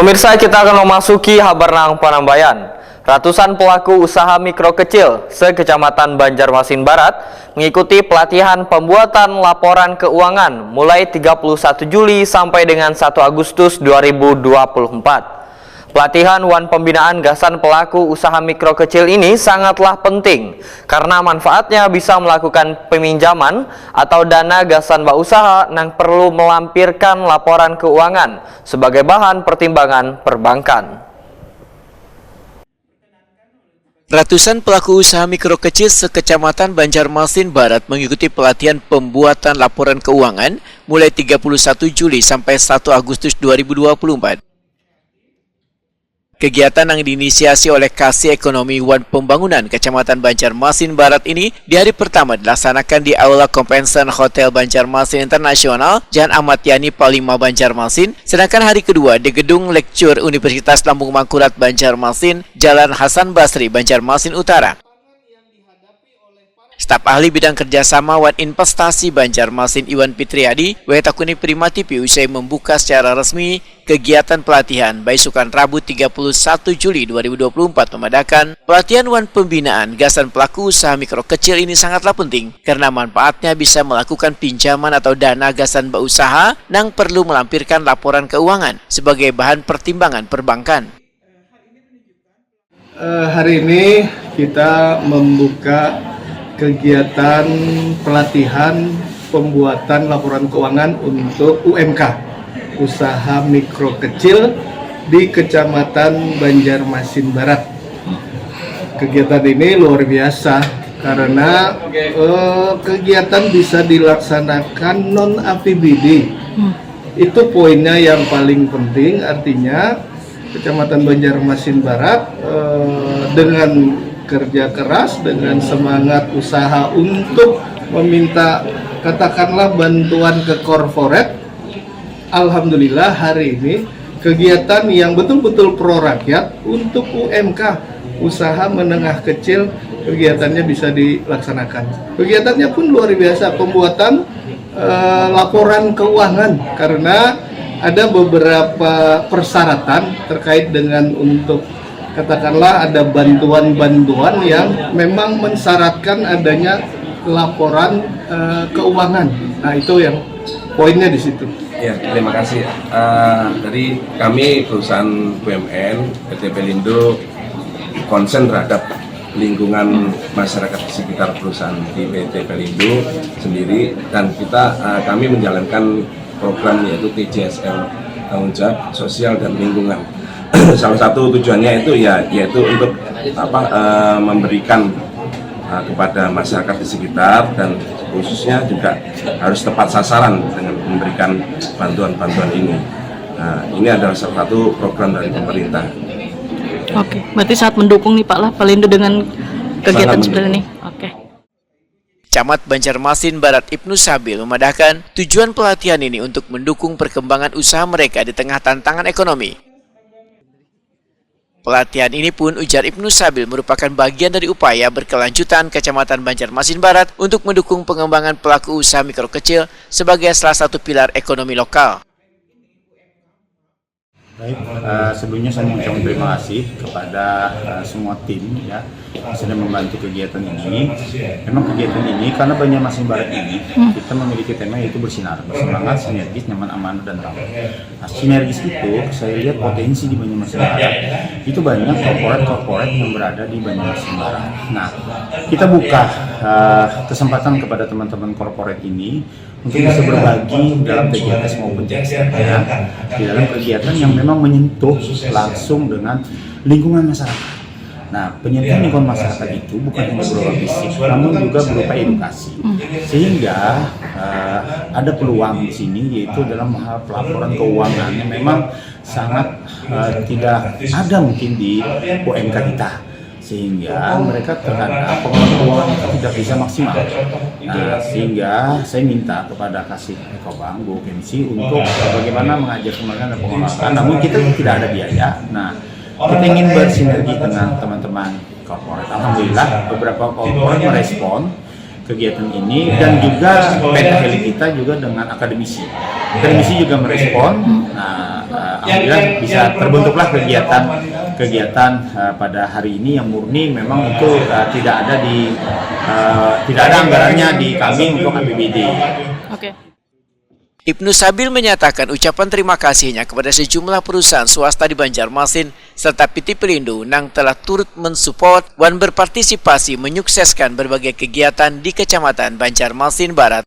Pemirsa, kita akan memasuki Habarnang Panambayan. Ratusan pelaku usaha mikro kecil se-Kecamatan Banjarmasin Barat mengikuti pelatihan pembuatan laporan keuangan mulai 31 Juli sampai dengan 1 Agustus 2024. Pelatihan wan pembinaan gasan pelaku usaha mikro kecil ini sangatlah penting karena manfaatnya bisa melakukan peminjaman atau dana gasan usaha yang perlu melampirkan laporan keuangan sebagai bahan pertimbangan perbankan. Ratusan pelaku usaha mikro kecil se-Kecamatan Banjarmasin Barat mengikuti pelatihan pembuatan laporan keuangan mulai 31 Juli sampai 1 Agustus 2024. Kegiatan yang diinisiasi oleh Kasih Ekonomi Wan Pembangunan Kecamatan Banjarmasin Barat ini di hari pertama dilaksanakan di Aula Convention Hotel Banjarmasin Internasional Jalan Ahmad Yani Palima Banjarmasin, sedangkan hari kedua di Gedung Lektur Universitas Lambung Mangkurat Banjarmasin, Jalan Hasan Basri Banjarmasin Utara. Staf ahli bidang kerjasama wan investasi Banjarmasin Iwan Fitriadi Wetakuni Prima TV usai membuka secara resmi kegiatan pelatihan Baisukan Rabu 31 Juli 2024 memadakan pelatihan wan pembinaan gasan pelaku usaha mikro kecil ini sangatlah penting karena manfaatnya bisa melakukan pinjaman atau dana gasan usaha yang perlu melampirkan laporan keuangan sebagai bahan pertimbangan perbankan. Hari ini kita membuka kegiatan pelatihan pembuatan laporan keuangan untuk UMK, usaha mikro kecil di Kecamatan Banjarmasin Barat. Kegiatan ini luar biasa karena kegiatan bisa dilaksanakan non-APBD. Itu poinnya yang paling penting, artinya Kecamatan Banjarmasin Barat dengan kerja keras, dengan semangat usaha untuk meminta katakanlah bantuan ke korporat. Alhamdulillah hari ini kegiatan yang betul-betul pro rakyat untuk UMK, usaha menengah kecil, kegiatannya bisa dilaksanakan. Kegiatannya pun luar biasa, pembuatan laporan keuangan karena ada beberapa persyaratan terkait dengan untuk katakanlah ada bantuan-bantuan yang memang mensyaratkan adanya laporan keuangan. Nah, itu yang poinnya di situ. Ya, terima kasih. Dari kami perusahaan BUMN PT Pelindo konsen terhadap lingkungan masyarakat di sekitar perusahaan di PT Pelindo sendiri, dan kami menjalankan program yaitu TJSL, tanggung jawab sosial dan lingkungan. Salah satu tujuannya itu yaitu untuk memberikan kepada masyarakat di sekitar, dan khususnya juga harus tepat sasaran dengan memberikan bantuan-bantuan ini. Nah, ini adalah salah satu program dari pemerintah. Oke, berarti saat mendukung nih Pak lah Pelindo dengan kegiatan seperti ini. Oke. Camat Banjarmasin Barat Ibnu Sabil memadahkan tujuan pelatihan ini untuk mendukung perkembangan usaha mereka di tengah tantangan ekonomi. Pelatihan ini pun, ujar Ibnu Sabil, merupakan bagian dari upaya berkelanjutan Kecamatan Banjarmasin Barat untuk mendukung pengembangan pelaku usaha mikro kecil sebagai salah satu pilar ekonomi lokal. Baik, sebelumnya saya mengucapkan terima kasih kepada semua tim ya yang sudah membantu kegiatan ini. Memang kegiatan ini karena Banjarmasin Barat ini kita memiliki tema yaitu bersinar, bersemangat, sinergis, nyaman, amanah, dan ramah. Nah, sinergis itu saya lihat potensi di Banjarmasin Barat itu banyak korporat yang berada di Banjarmasin Barat. Nah, kita buka kesempatan kepada teman-teman korporat ini untuk bisa berbagi dalam TJS maupun JSR ya, di dalam kegiatan yang memang menyentuh langsung dengan lingkungan masyarakat. Nah, penyentuhan lingkungan masyarakat itu bukan hanya berupa fisik, namun juga berupa edukasi. Sehingga ada peluang di sini, yaitu dalam hal pelaporan keuangan yang memang sangat tidak ada mungkin di UMK kita. Sehingga mereka terkadang pengelolaan keuangan itu tidak bisa maksimal. Nah, sehingga saya minta kepada Kasih Ekobank, Bu Kensi, untuk bagaimana mengajarkan mereka pengelolaan. Namun kita tidak ada biaya. Nah, kita ingin bersinergi dengan teman-teman korporat. Alhamdulillah beberapa korporat merespon kegiatan ini, dan juga pentaheli kita juga dengan akademisi. Akademisi juga merespon. Nah, alhamdulillah bisa terbentuklah kegiatan pada hari ini yang murni memang itu tidak ada anggarannya di kami untuk APBD. Oke. Ibnu Sabil menyatakan ucapan terima kasihnya kepada sejumlah perusahaan swasta di Banjarmasin serta PT Pelindo yang telah turut mensupport dan berpartisipasi menyukseskan berbagai kegiatan di Kecamatan Banjarmasin Barat.